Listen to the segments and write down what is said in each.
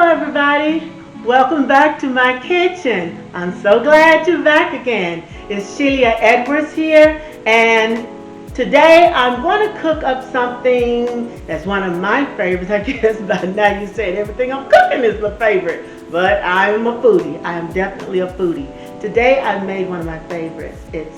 everybody. Welcome back to my kitchen. I'm so glad you're back again. It's Shelia Edwards here, and today I'm going to cook up something that's one of my favorites. I guess by now you said everything I'm cooking is my favorite, but I'm a foodie. I am definitely a foodie. Today I made one of my favorites. It's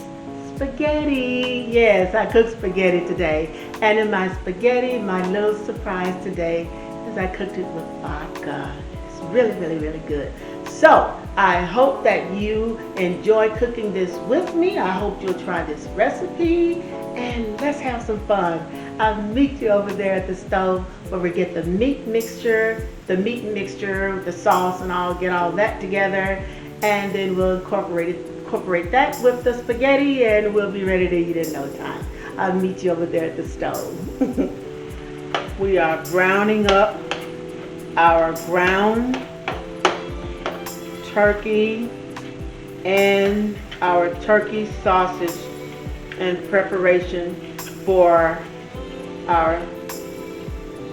spaghetti. Yes, I cooked spaghetti today. And in my spaghetti, my little surprise today is I cooked it with vodka. It's really, really, really good. So I hope that you enjoy cooking this with me. I hope you'll try this recipe and let's have some fun. I'll meet you over there at the stove where we get the meat mixture, the sauce, and I'll get all that together, and then we'll incorporate that with the spaghetti, and we'll be ready to eat in no time. I'll meet you over there at the stove. We are browning up our ground turkey and our turkey sausage in preparation for our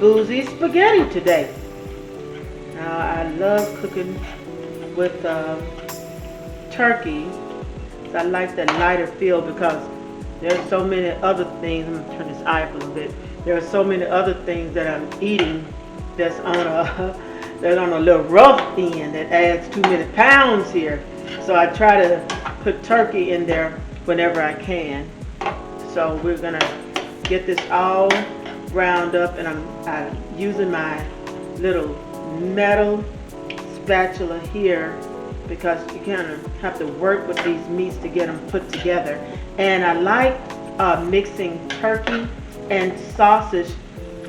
Boozin spaghetti today. Now, I love cooking with turkey. So I like that lighter feel because there's so many other things. I'm going to turn this eye up a little bit. There are so many other things that I'm eating that's on a little rough end that adds too many pounds here. So I try to put turkey in there whenever I can. So we're gonna get this all ground up, and I'm using my little metal spatula here because you kind of have to work with these meats to get them put together. And I like mixing turkey and sausage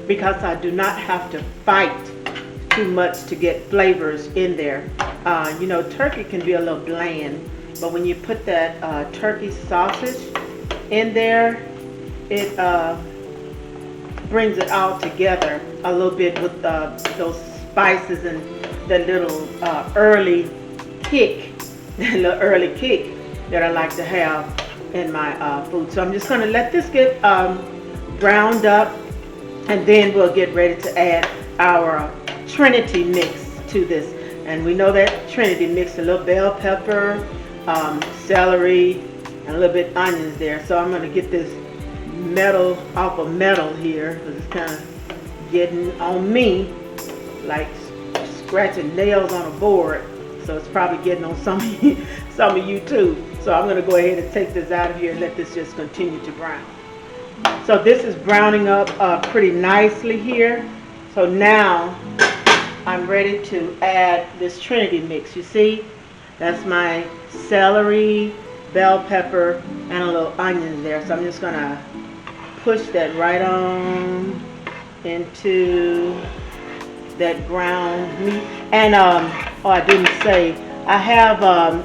because I do not have to fight too much to get flavors in there. You know, turkey can be a little bland, but when you put that turkey sausage in there, it brings it all together a little bit with those spices and the little early kick, that I like to have in my food. So I'm just going to let this get browned up, and then we'll get ready to add our Trinity mix to this. And we know that Trinity mix, a little bell pepper, celery, and a little bit onions there. So I'm going to get this metal off of metal here because it's kind of getting on me like scratching nails on a board. So it's probably getting on some of you too. So I'm going to go ahead and take this out of here and let this just continue to brown. So this is browning up pretty nicely here. So now I'm ready to add this Trinity mix. You see, that's my celery, bell pepper, and a little onion there. So I'm just going to push that right on into that ground meat. And oh, I didn't say, I have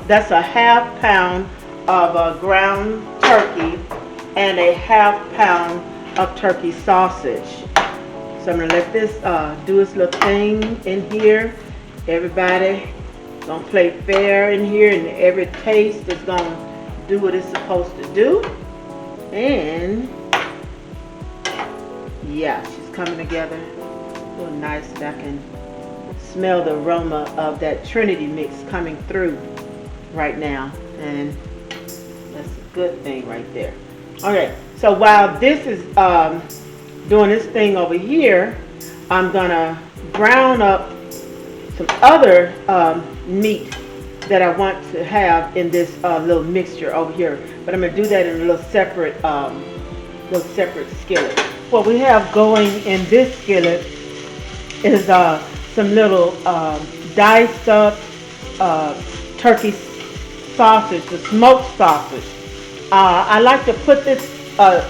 that's a half pound of ground turkey and a half pound of turkey sausage. So I'm going to let this do its little thing in here. Everybody going to play fair in here, and every taste is going to do what it's supposed to do. And yeah, she's coming together real nice. And I can smell the aroma of that Trinity mix coming through right now. And that's a good thing right there. Okay, so while this is doing this thing over here, I'm gonna brown up some other meat that I want to have in this little mixture over here. But I'm gonna do that in a little separate skillet. What we have going in this skillet is some little diced up turkey sausage, the smoked sausage. I like to put this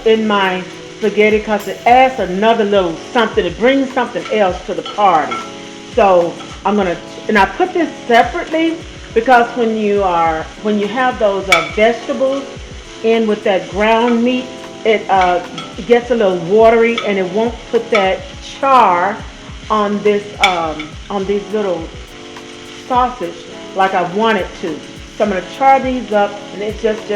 in my spaghetti because it adds another little something. It brings something else to the party. So and I put this separately because when you have those vegetables in with that ground meat, it gets a little watery and it won't put that char on these little sausage like I want it to. So I'm going to char these up, and it's just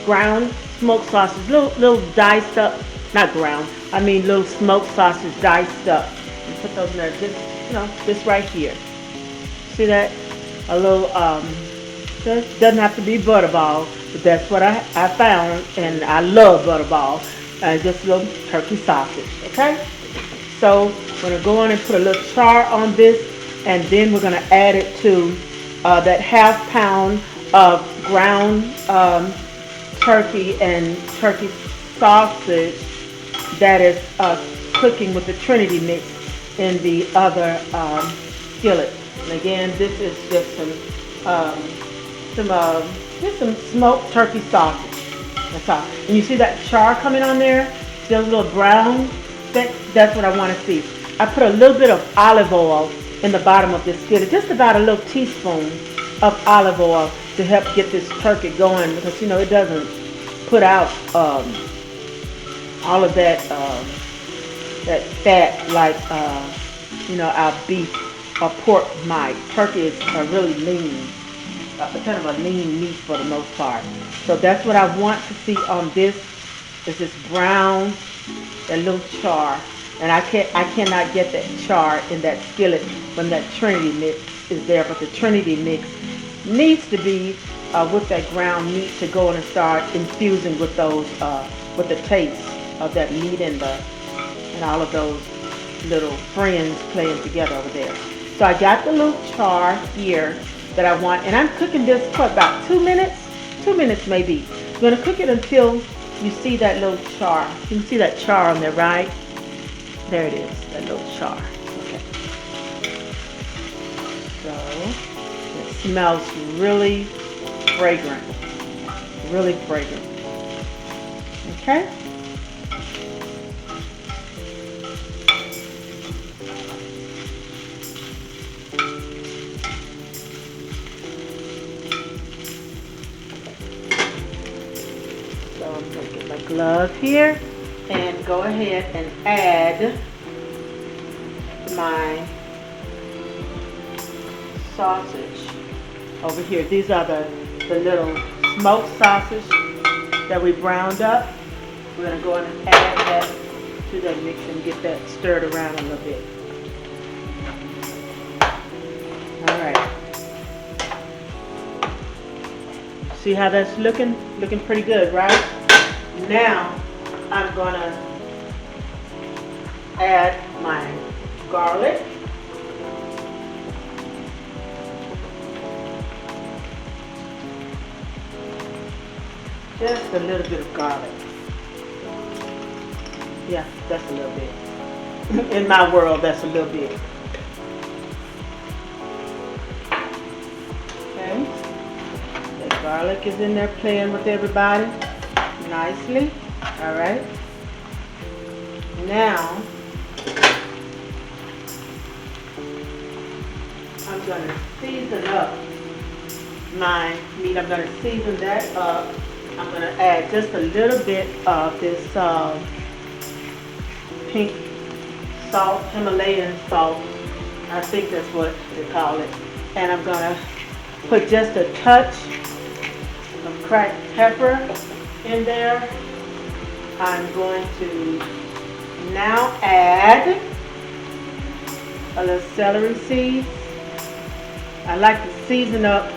ground smoked sausage, little diced up, not ground, I mean little smoked sausage diced up. And put those in there. Just this right here. See that? A little, doesn't have to be butterball, but that's what I found, and I love butterball. Just a little turkey sausage, okay? So we're going to go on and put a little char on this, and then we're going to add it to that half pound of ground turkey and turkey sausage that is cooking with the Trinity mix in the other skillet. And again, this is just some smoked turkey sausage. That's all. And you see that char coming on there? Those little brown specks? That's what I want to see. I put a little bit of olive oil in the bottom of this skillet, just about a little teaspoon of olive oil to help get this turkey going, because it doesn't put out all of that that fat like our beef or pork might. Turkey is really lean, kind of a lean meat for the most part. So that's what I want to see on this, is this brown, that little char. And I cannot get that char in that skillet when that Trinity mix is there, but the Trinity mix needs to be with that ground meat to go in and start infusing with those with the taste of that meat and all of those little friends playing together over there. So I got the little char here that I want, and I'm cooking this for about 2 minutes. 2 minutes maybe. I'm going to cook it until you see that little char. You can see that char on there, right? There it is, that little char. Okay. So it smells really fragrant. Really fragrant. Okay? So I'm going to get my glove here and go ahead and add my sausage over here. These are the little smoked sausage that we browned up. We're going to go in and add that to that mix and get that stirred around a little bit. Alright. See how that's looking? Looking pretty good, right? Now I'm going to add my garlic. Just a little bit of garlic. Yeah, that's a little bit. In my world, that's a little bit. Okay. The garlic is in there playing with everybody nicely. All right. Now, I'm going to season up my meat. I'm going to season that up. I'm going to add just a little bit of this pink salt, Himalayan salt. I think that's what they call it. And I'm going to put just a touch of cracked pepper in there. I'm going to now add a little celery seed. I like to season up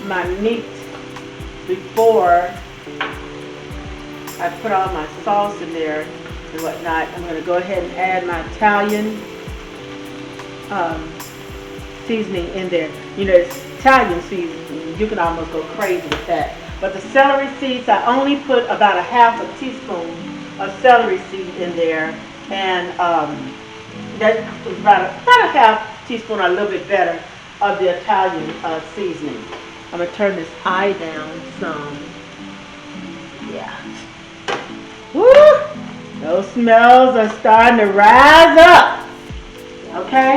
my meat before I put all my sauce in there and whatnot. I'm going to go ahead and add my Italian seasoning in there. It's Italian seasoning. You can almost go crazy with that. But the celery seeds, I only put about a half a teaspoon of celery seed in there, and that's about a half teaspoon or a little bit better of the Italian seasoning. I'm going to turn this eye down some. Yeah. Woo! Those smells are starting to rise up. Okay?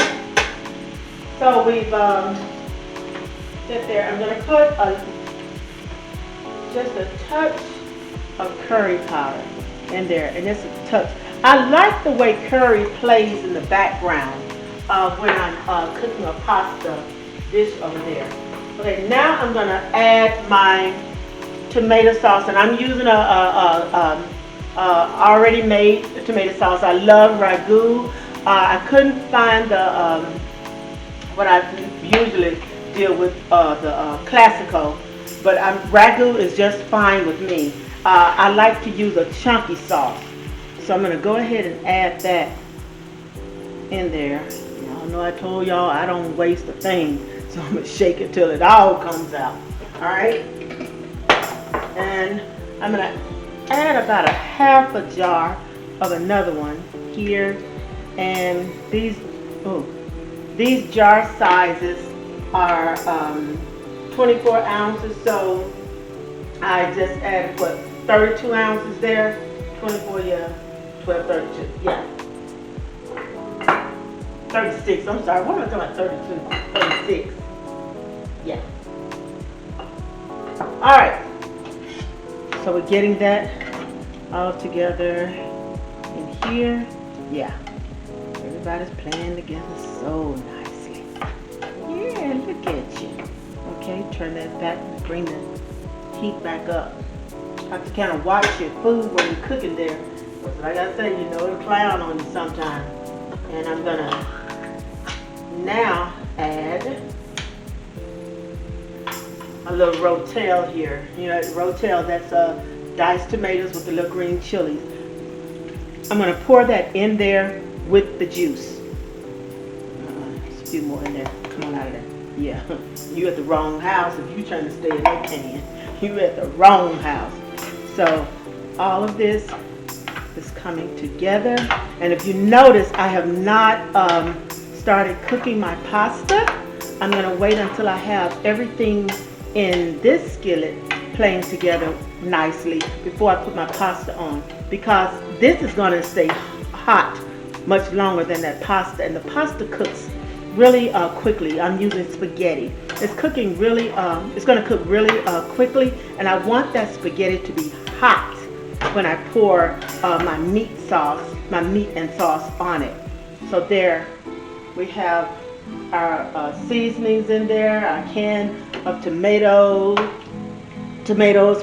So we've sit there. I'm going to put just a touch of curry powder in there, and just a touch. I like the way curry plays in the background when I'm cooking a pasta dish over there. Okay, now I'm going to add my tomato sauce, and I'm using a already made tomato sauce. I love ragu. I couldn't find the what I usually deal with the classical, but ragu is just fine with me. I like to use a chunky sauce, so I'm going to go ahead and add that in there. Y'all know I told y'all I don't waste a thing, so I'm going to shake it till it all comes out. All right, and I'm going to add about a half a jar of another one here, and these jar sizes are 24 ounces, so I just added 32 ounces there. 24, yeah, 12, 32, yeah. 36, I'm sorry, what am I talking about? 32, 36, yeah. All right, so we're getting that all together in here, yeah. Everybody's playing together so nicely. Yeah, look at you. Okay, turn that back, bring the heat back up. You have to kind of watch your food when you're cooking there. But like I say, you know it'll clown on you sometime. And I'm gonna now add a little rotel here. You know, rotel, that's diced tomatoes with the little green chilies. I'm gonna pour that in there with the juice. There's a few more in there. Come on out of there. Yeah, you at the wrong house if you trying to stay in that can. You at the wrong house. So all of this is coming together. And if you notice, I have not started cooking my pasta. I'm going to wait until I have everything in this skillet playing together nicely before I put my pasta on, because this is going to stay hot much longer than that pasta, and the pasta cooks really quickly. I'm using spaghetti. It's cooking really, it's going to cook really quickly, and I want that spaghetti to be hot when I pour my meat and sauce on it. So there we have our seasonings in there, our can of tomatoes.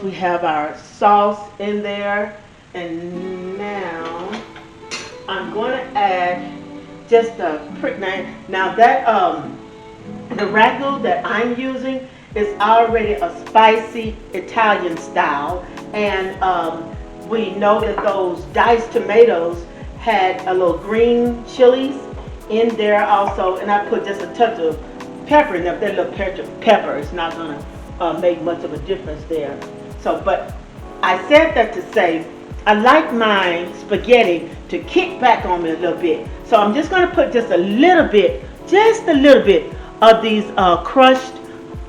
We have our sauce in there, and now I'm going to add just a prick. Now that the ragu that I'm using is already a spicy Italian style, and we know that those diced tomatoes had a little green chilies in there also, and I put just a touch of pepper in there. That little pepper is not going to make much of a difference there. So, but I said that to say I like my spaghetti to kick back on me a little bit. So I'm just going to put just a little bit of these crushed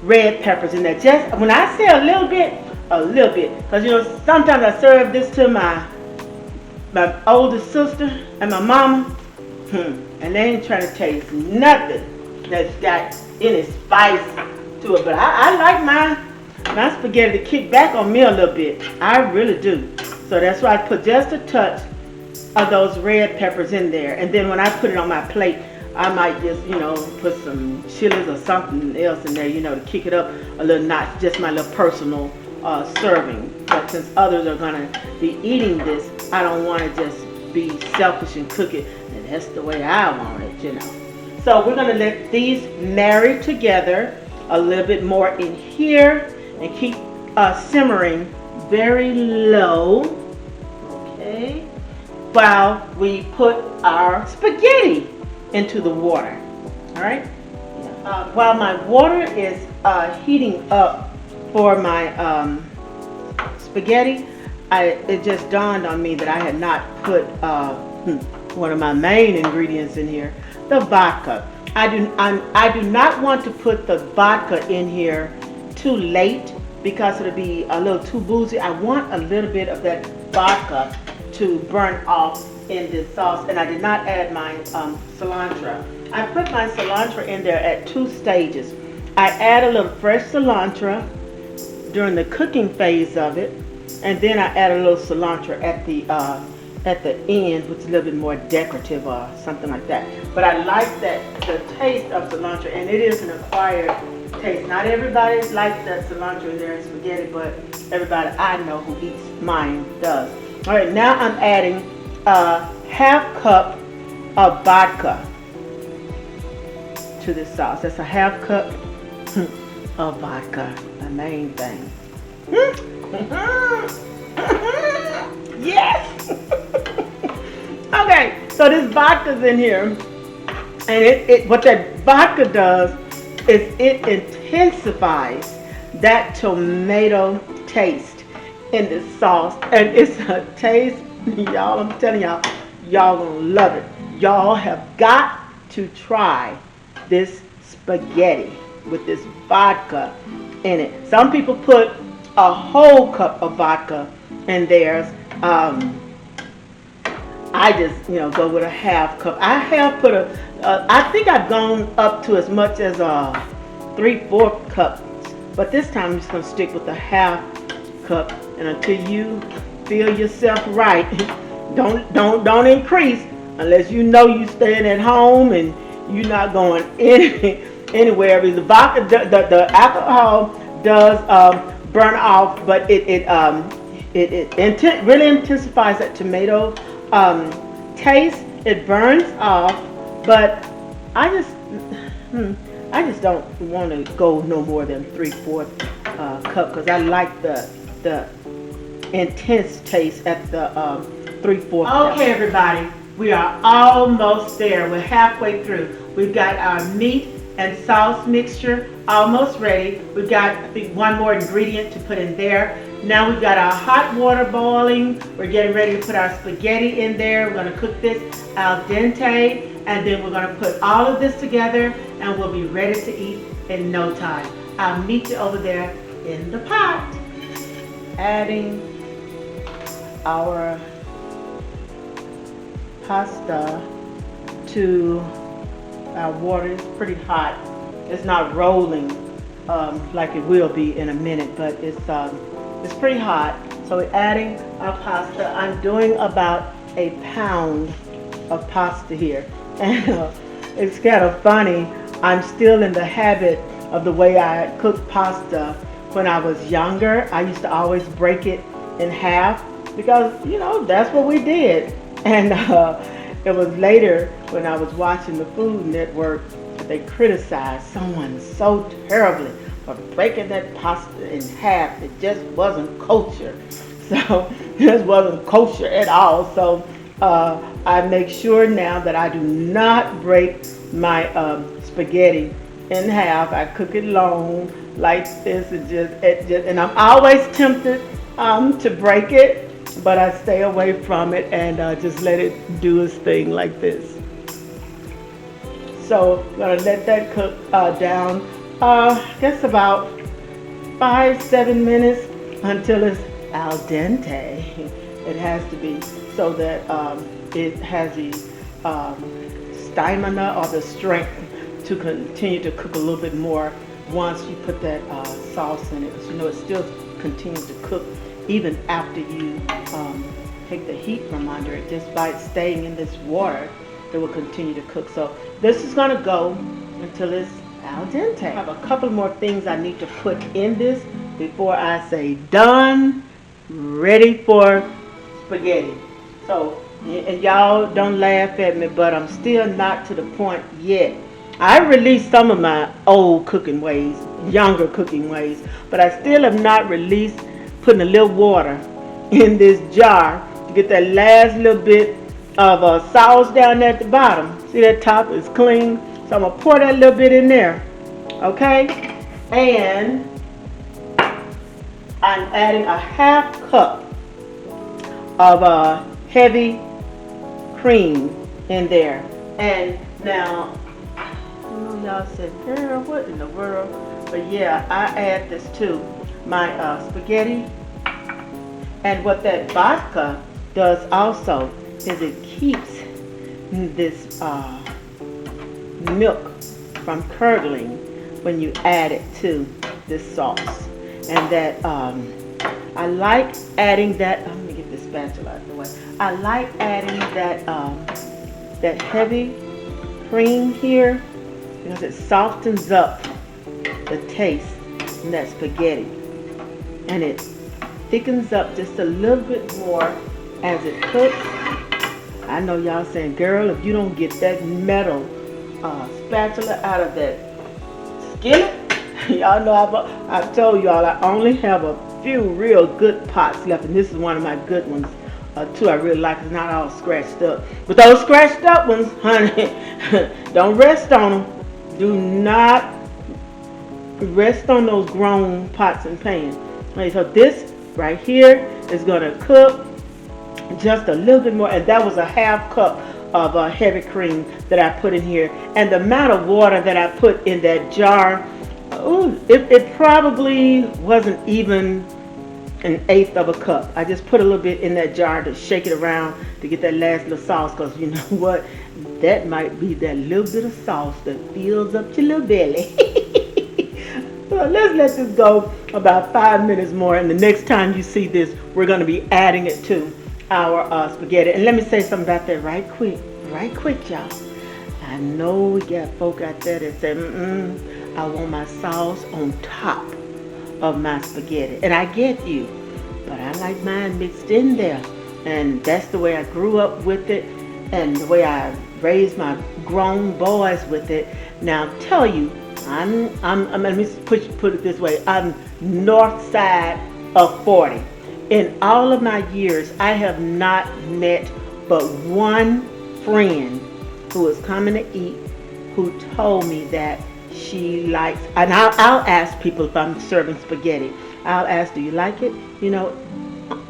red peppers in there. Just when I say a little bit, because you know sometimes I serve this to my older sister and my mama, and they ain't trying to taste nothing that's got any spice to it. But I like my spaghetti to kick back on me a little bit. I really do. So that's why I put just a touch of those red peppers in there, and then when I put it on my plate, I might just, you know, put some chilies or something else in there, you know, to kick it up a little notch, just my little personal serving. But since others are going to be eating this, I don't want to just be selfish and cook it, and that's the way I want it, you know. So we're going to let these marry together a little bit more in here and keep simmering very low, okay, while we put our spaghetti into the water. All right. While my water is heating up for my spaghetti, it just dawned on me that I had not put one of my main ingredients in here, the vodka. I do not want to put the vodka in here too late, because it'll be a little too boozy. I want a little bit of that vodka to burn off in this sauce, and I did not add my cilantro. I put my cilantro in there at 2 stages. I add a little fresh cilantro during the cooking phase of it, and then I add a little cilantro at the end, which is a little bit more decorative or something like that. But I like the taste of cilantro, and it is an acquired taste. Not everybody likes that cilantro in their spaghetti, but everybody I know who eats mine does. All right, now I'm adding a half cup of vodka. to this sauce. That's a half cup of vodka, the main thing. Yes! Okay, so this vodka's in here, and what that vodka does is it intensifies that tomato taste in this sauce, and it's a taste, y'all, I'm telling y'all, y'all gonna love it. Y'all have got to try this spaghetti with this vodka in it. Some people put a whole cup of vodka in theirs. I just, go with a half cup. I have put I think I've gone up to as much as 3/4 cup, but this time I'm just gonna stick with a half cup, and until you feel yourself right, don't increase unless you know you staying at home and you're not going anywhere, because the vodka, the alcohol does burn off, but it really intensifies that tomato taste. It burns off, but I just don't want to go no more than 3/4 cup, because I like the intense taste at the 3/4 cup. Okay, everybody, we are almost there. We're halfway through. We've got our meat and sauce mixture almost ready. We've got one more ingredient to put in there. Now we've got our hot water boiling. We're getting ready to put our spaghetti in there. We're going to cook this al dente, and then we're going to put all of this together, and we'll be ready to eat in no time. I'll meet you over there in the pot. Adding our pasta to our water. It's pretty hot. It's not rolling like it will be in a minute, but it's pretty hot. So we're adding our pasta. I'm doing about a pound of pasta here, and it's kind of funny. I'm still in the habit of the way I cooked pasta when I was younger. I used to always break it in half because that's what we did. And it was later when I was watching the Food Network that they criticized someone so terribly for breaking that pasta in half. It just wasn't kosher. So it just wasn't kosher at all. So I make sure now that I do not break my spaghetti in half. I cook it long like this, and I'm always tempted to break it, but I stay away from it and just let it do its thing like this. So I'm gonna let that cook down, I guess about 5-7 minutes until it's al dente. It has to be, so that it has the stamina or the strength to continue to cook a little bit more once you put that sauce in it. Because it still continues to cook even after you take the heat from under it. Just by it staying in this water, it will continue to cook. So this is going to go until it's al dente. I have a couple more things I need to put in this before I say done, ready for spaghetti. So, and y'all don't laugh at me, but I'm still not to the point yet. I released some of my old cooking ways, younger cooking ways, but I still have not released putting a little water in this jar to get that last little bit of sauce down there at the bottom. See, that top is clean, so I'm gonna pour that little bit in there, okay? And I'm adding a half cup of heavy cream in there. And now, y'all said, girl, what in the world? But yeah, I add this to my spaghetti. And what that vodka does also is it keeps this milk from curdling when you add it to this sauce. And that I like adding that. Let me get this spatula out of the way. I like adding that heavy cream here because it softens up the taste in that spaghetti, and it thickens up just a little bit more as it cooks. I know y'all saying, girl, if you don't get that metal spatula out of that skillet. Y'all know I've told y'all I only have a few real good pots left, and this is one of my good ones. Two I really like. It's not all scratched up, but those scratched up ones, honey, don't rest on them. Do not rest on those grown pots and pans. Okay, so this right here is gonna cook just a little bit more, and that was a half cup of heavy cream that I put in here, and the amount of water that I put in that jar, it probably wasn't even an eighth of a cup. I just put a little bit in that jar to shake it around to get that last little sauce, because you know what, that might be that little bit of sauce that fills up your little belly. So let's let this go about 5 minutes more, and the next time you see this, we're going to be adding it to our spaghetti. And let me say something about that right quick, y'all. I know we got folk out there that say, I want my sauce on top of my spaghetti, and I get you, but I like mine mixed in there, and that's the way I grew up with it, and the way I raised my grown boys with it. Now I'll tell you, I'm let me put it this way, I'm north side of 40. In all of my years, I have not met but one friend who is coming to eat who told me that she likes, and I'll ask people if I'm serving spaghetti. I'll ask, do you like it, you know,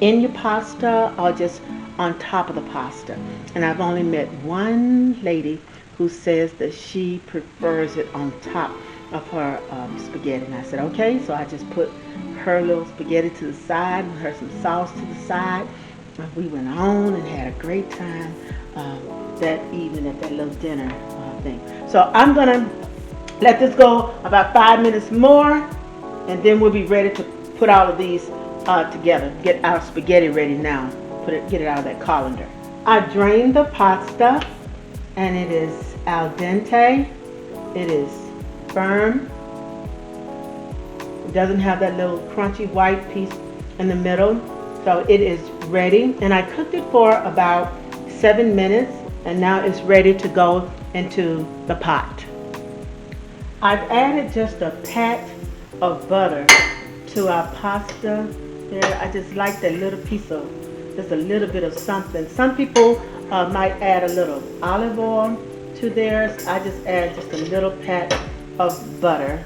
in your pasta or just on top of the pasta? And I've only met one lady who says that she prefers it on top of her spaghetti. And I said, okay, so I just put her little spaghetti to the side and her some sauce to the side. And we went on and had a great time that evening at that little dinner thing. So I'm gonna let this go about 5 minutes more, and then we'll be ready to put all of these together. Get our spaghetti ready now. Get it out of that colander. I drained the pasta, and it is al dente. It is firm. It doesn't have that little crunchy white piece in the middle, so it is ready. And I cooked it for about 7 minutes, and now it's ready to go into the pot. I've added just a pat of butter to our pasta there. I just like that little piece of, just a little bit of something. Some people might add a little olive oil to theirs. I just add just a little pat of butter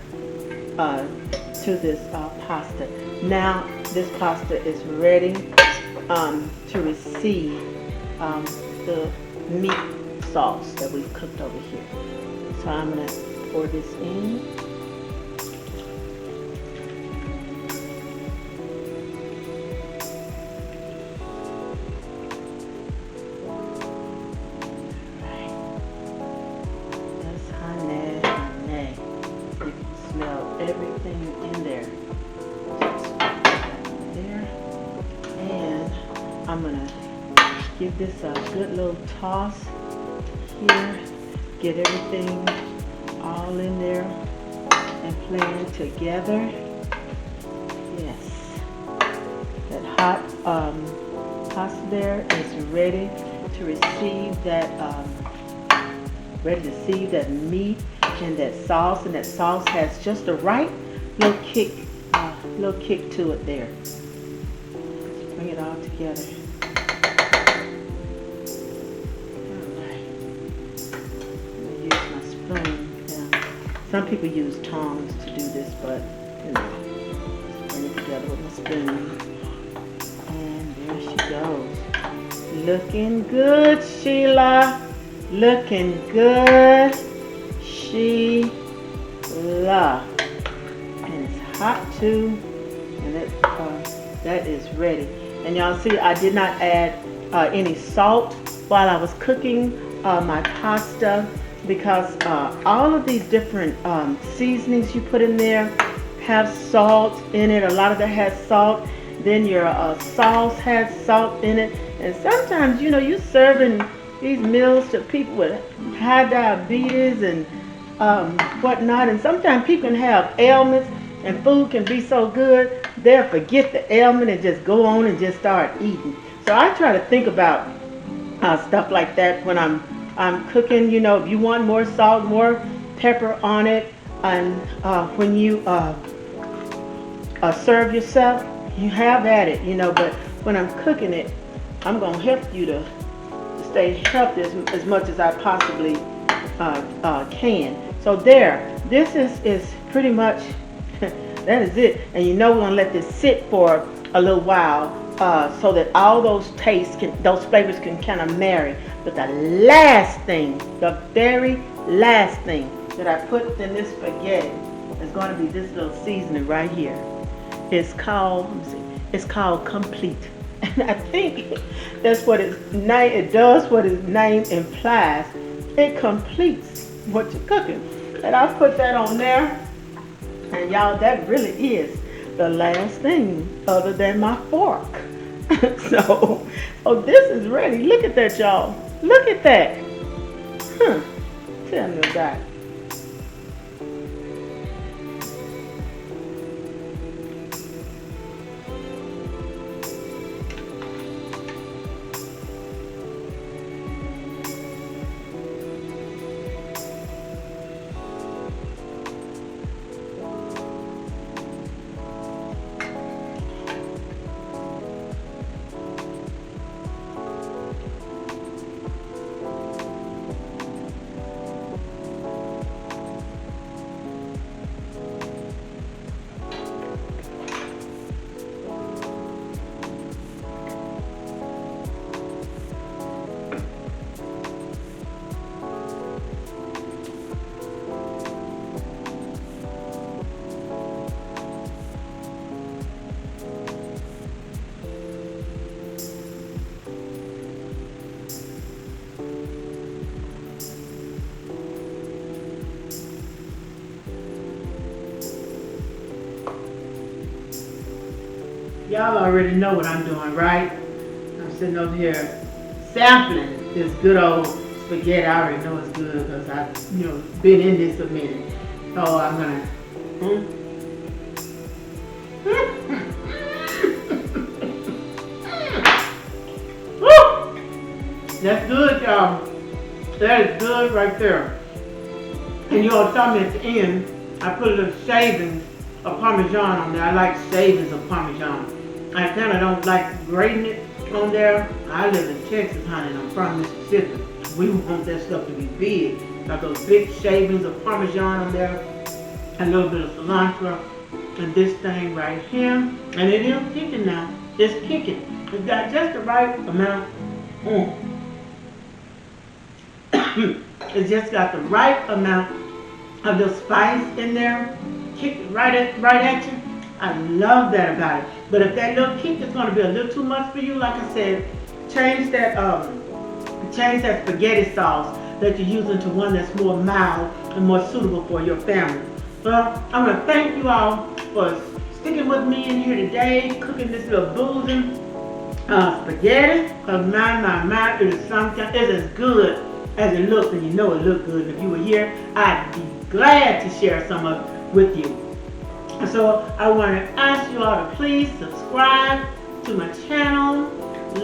to this pasta. Now this pasta is ready to receive the meat sauce that we've cooked over here. So I'm going to pour this in. Yes, honey. You can smell everything in there. Just there. And I'm going to give this a good little toss here. Get everything all in there and playing together. Yes, that hot pasta there is ready to receive that meat and that sauce, and that sauce has just the right little kick to it there. Let's bring it all together. Some people use tongs to do this, but you know, bring it together with my spoon. And there she goes. Looking good, Sheila. Looking good, Sheila. And it's hot too. And that is ready. And y'all see, I did not add any salt while I was cooking my pasta, because all of these different seasonings you put in there have salt in it. A lot of that has salt. Then your sauce has salt in it. And sometimes, you know, you're serving these meals to people with high diabetes and whatnot. And sometimes people can have ailments, and food can be so good, they'll forget the ailment and just go on and just start eating. So I try to think about stuff like that when I'm I'm cooking, you know, if you want more salt, more pepper on it, and when you serve yourself, you have at it, you know, but when I'm cooking it, I'm going to help you to stay healthy as much as I possibly can. So there, this is pretty much, that is it. And you know we're going to let this sit for a little while so that all those tastes, those flavors can kind of marry. But the last thing, the very last thing that I put in this spaghetti is going to be this little seasoning right here. It's called, let me see, it's called Complete. And I think that's what its name, it does what its name implies. It completes what you're cooking. And I put that on there. And y'all, that really is the last thing other than my fork. So this is ready. Look at that, y'all. Look at that. Tell me about it. Y'all already know what I'm doing, right? I'm sitting over here sampling this good old spaghetti. I already know it's good because I've, you know, been in this a minute. So I'm gonna. That's good, y'all. That is good right there. And y'all saw me at the end. I put a little shavings of Parmesan on there. I like shavings of Parmesan. I kind of don't like grating it on there. I live in Texas, honey, and I'm from Mississippi. We want that stuff to be big. Like those big shavings of Parmesan on there. A little bit of cilantro. And this thing right here. And it is kicking now. It's kicking. It's got just the right amount. It's just got the right amount of the spice in there. Kick it right at you. I love that about it. But if that little kick is going to be a little too much for you, like I said, change that spaghetti sauce that you're using to one that's more mild and more suitable for your family. Well, I want to thank you all for sticking with me in here today, cooking this little Boozin spaghetti. Because my, it is something. It's as good as it looks, and you know it looked good. If you were here, I'd be glad to share some of it with you. So I want to ask you all to please subscribe to my channel,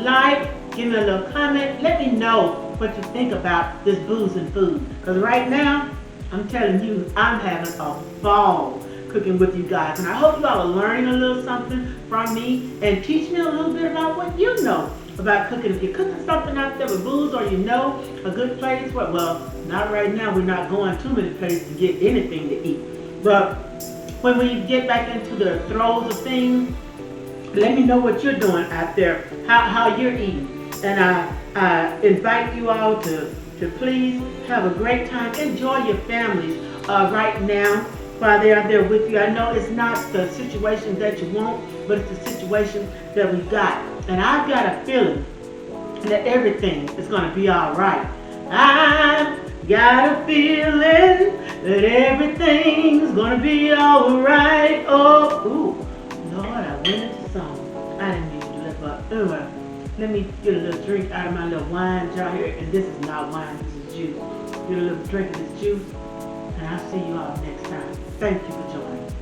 like, give me a little comment, let me know what you think about this Boozin food. Because right now, I'm telling you, I'm having a ball cooking with you guys. And I hope you all are learning a little something from me and teach me a little bit about what you know about cooking. If you're cooking something out there with booze, or you know a good place for it, well, not right now. We're not going too many places to get anything to eat. But when we get back into the throes of things, let me know what you're doing out there, how you're eating. And I invite you all to please have a great time. Enjoy your families right now while they're out there with you. I know it's not the situation that you want, but it's the situation that we got. And I've got a feeling that everything is going to be all right. I've got a feeling that everything's going to be all right. Oh, ooh, Lord, I went into song. I didn't mean to do that, but anyway, let me get a little drink out of my little wine jar here. And this is not wine, this is juice. Get a little drink of this juice, and I'll see you all next time. Thank you for joining.